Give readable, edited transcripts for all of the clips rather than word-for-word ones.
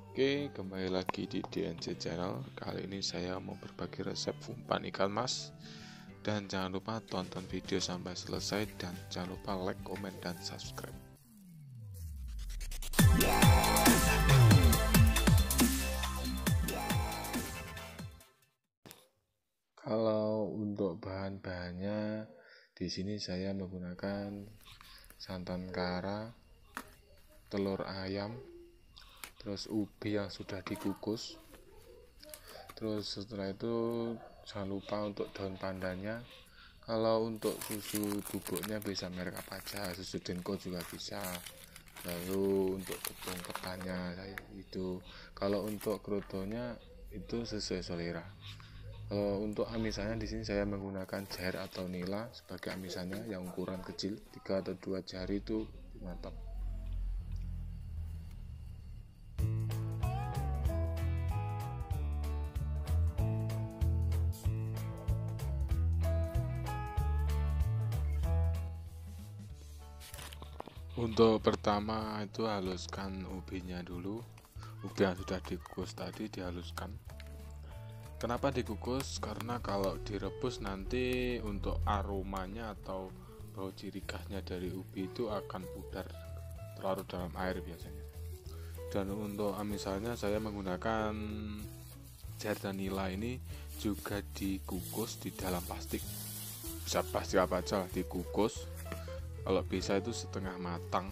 Oke, kembali lagi di DNC Channel. Kali ini saya mau berbagi resep umpan ikan mas. Dan jangan lupa tonton video sampai selesai. Dan jangan lupa like, komen, dan subscribe. Kalau untuk bahan-bahannya, di sini saya menggunakan santan kara, telur ayam, terus ubi yang sudah dikukus. Terus setelah itu jangan lupa untuk daun pandannya. Kalau untuk susu bubuknya bisa merek apa aja, susu Denko juga bisa. Lalu untuk tepung ketannya itu, kalau untuk krotonya itu sesuai selera. Untuk amisannya di sini saya menggunakan jair atau nila sebagai amisannya yang ukuran kecil, 3 atau 2 jari itu mantap. Untuk pertama itu haluskan ubinya dulu. Ubi yang sudah dikukus tadi dihaluskan. Kenapa dikukus? Karena kalau direbus nanti untuk aromanya atau bau ciri khasnya dari ubi itu akan pudar terlarut dalam air biasanya. Dan untuk misalnya saya menggunakan jair dan nila ini juga dikukus di dalam plastik. Bisa plastik apa aja lah dikukus. Kalau bisa itu setengah matang.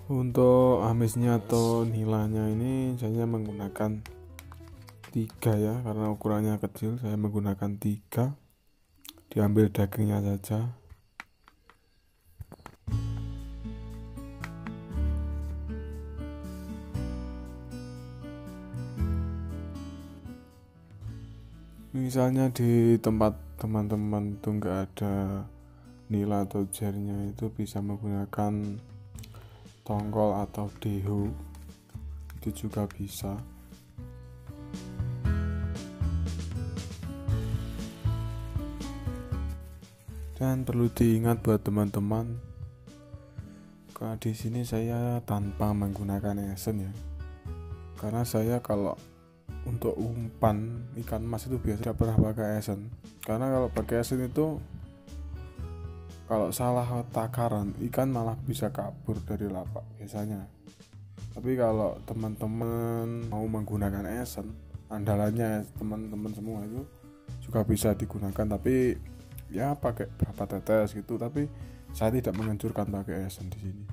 Untuk amisnya atau nilanya ini saya menggunakan 3 ya, karena ukurannya kecil. Saya menggunakan 3. Diambil dagingnya saja. Misalnya di tempat teman-teman itu nggak ada nila atau jairnya, itu bisa menggunakan tongkol atau dehu, itu juga bisa. Dan perlu diingat buat teman-teman, karena di sini saya tanpa menggunakan esen ya, karena saya kalau untuk umpan ikan mas itu biasa tidak pernah pakai esen, karena kalau pakai esen itu kalau salah takaran ikan malah bisa kabur dari lapak biasanya. Tapi kalau teman-teman mau menggunakan esen, andalannya teman-teman semua itu juga bisa digunakan, tapi ya pakai berapa tetes gitu. Tapi saya tidak menganjurkan pakai esen di sini.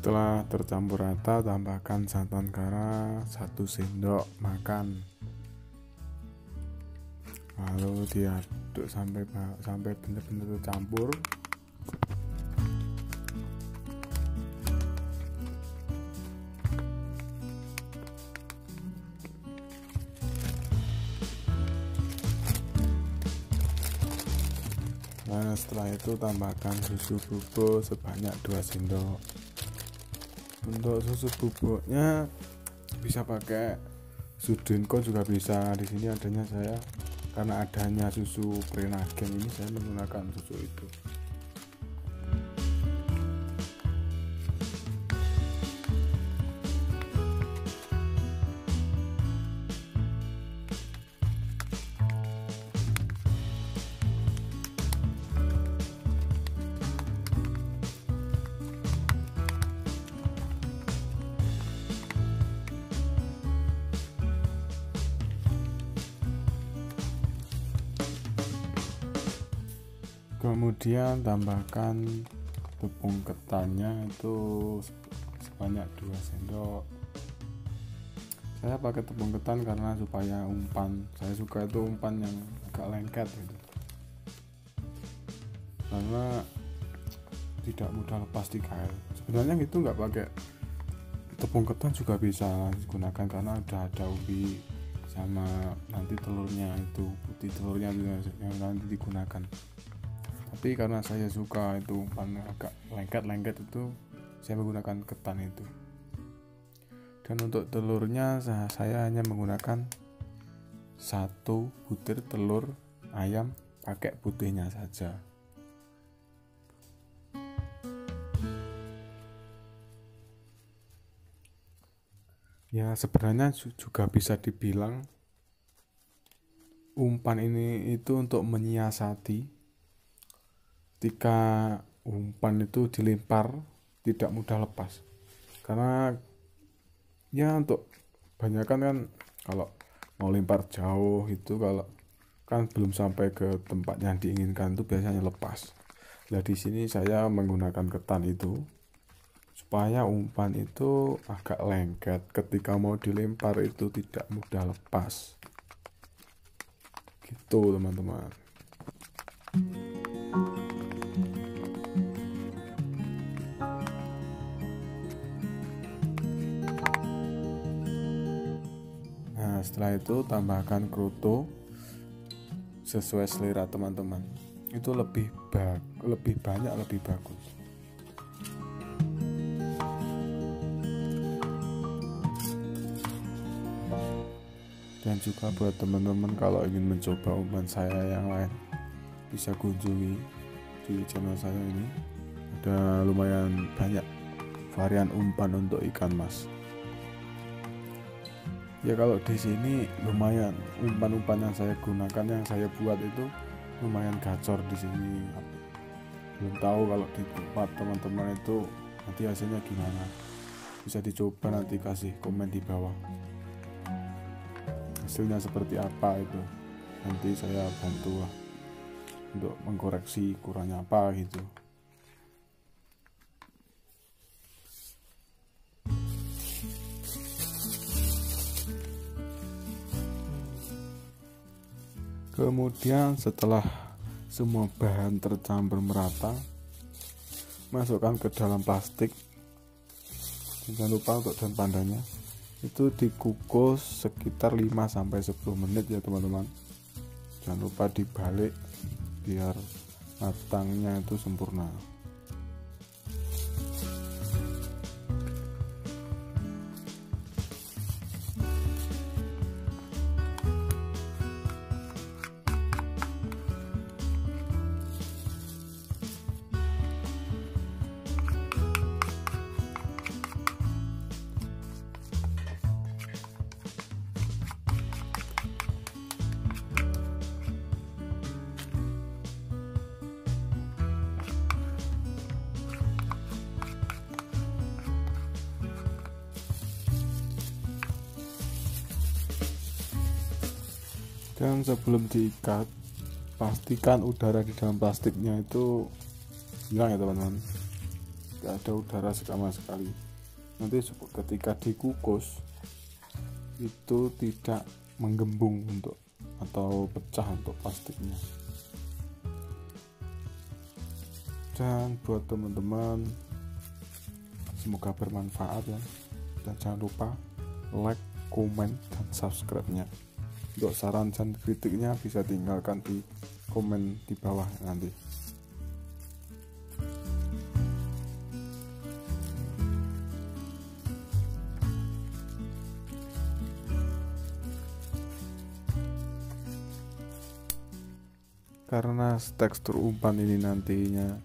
Setelah tercampur rata, tambahkan santan kara 1 sendok makan. Lalu diaduk sampai benar-benar tercampur. Nah, setelah itu tambahkan susu bubuk sebanyak 2 sendok. Untuk susu bubuknya bisa pakai susu Denko juga bisa. Di sini adanya saya, karena adanya susu Prenagen ini, saya menggunakan susu itu. Kemudian tambahkan tepung ketannya itu sebanyak 2 sendok. Saya pakai tepung ketan karena supaya umpan, saya suka itu umpan yang agak lengket gitu, karena tidak mudah lepas di kail. Sebenarnya itu nggak pakai tepung ketan juga bisa digunakan karena udah ada ubi sama nanti telurnya, itu putih telurnya yang nanti digunakan. Tapi karena saya suka itu umpan agak lengket itu, saya menggunakan ketan itu. Dan untuk telurnya saya hanya menggunakan 1 butir telur ayam pakai putihnya saja. Ya sebenarnya juga bisa dibilang umpan ini itu untuk menyiasati ketika umpan itu dilempar tidak mudah lepas. Karena ya untuk kebanyakan kan kalau mau lempar jauh itu, kalau kan belum sampai ke tempat yang diinginkan itu biasanya lepas. Nah di sini saya menggunakan ketan itu supaya umpan itu agak lengket, ketika mau dilempar itu tidak mudah lepas. Gitu teman-teman. Nah setelah itu tambahkan kroto sesuai selera teman-teman. Itu lebih banyak lebih bagus. Dan juga buat teman-teman kalau ingin mencoba umpan saya yang lain, bisa kunjungi di channel saya ini. Ada lumayan banyak varian umpan untuk ikan mas. Ya kalau di sini lumayan umpan-umpan yang saya gunakan, yang saya buat itu lumayan gacor di sini. Belum tahu kalau di tempat teman-teman itu nanti hasilnya gimana. Bisa dicoba, nanti kasih komen di bawah. Hasilnya seperti apa itu, nanti saya bantu lah untuk mengkoreksi kurangnya apa gitu. Kemudian setelah semua bahan tercampur merata, masukkan ke dalam plastik. Jangan lupa untuk daun pandannya itu dikukus sekitar 5-10 menit ya teman-teman. Jangan lupa dibalik biar matangnya itu sempurna. Dan sebelum diikat, pastikan udara di dalam plastiknya itu hilang ya teman-teman. Tidak ada udara sama sekali. Nanti ketika dikukus itu tidak menggembung atau pecah untuk plastiknya. Dan buat teman-teman, semoga bermanfaat ya. Dan jangan lupa like, komen, dan subscribe-nya. Untuk saran dan kritiknya bisa tinggalkan di komen di bawah nanti. Karena tekstur umpan ini nantinya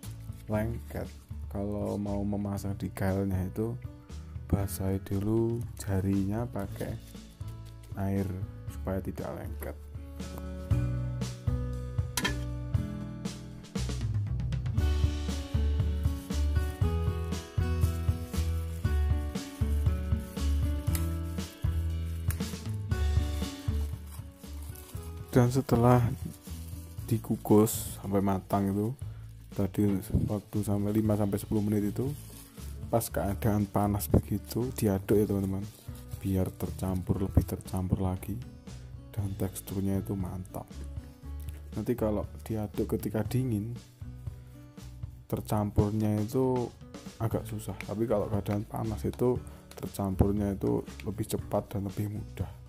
lengket, kalau mau memasang di kailnya itu basahi dulu jarinya pakai air supaya tidak lengket. Dan setelah dikukus sampai matang itu tadi waktu sampai 5-10 menit itu pas keadaan panas begitu diaduk ya teman-teman, biar lebih tercampur lagi dan teksturnya itu mantap. Nanti kalau diaduk ketika dingin tercampurnya itu agak susah, tapi kalau keadaan panas itu tercampurnya itu lebih cepat dan lebih mudah.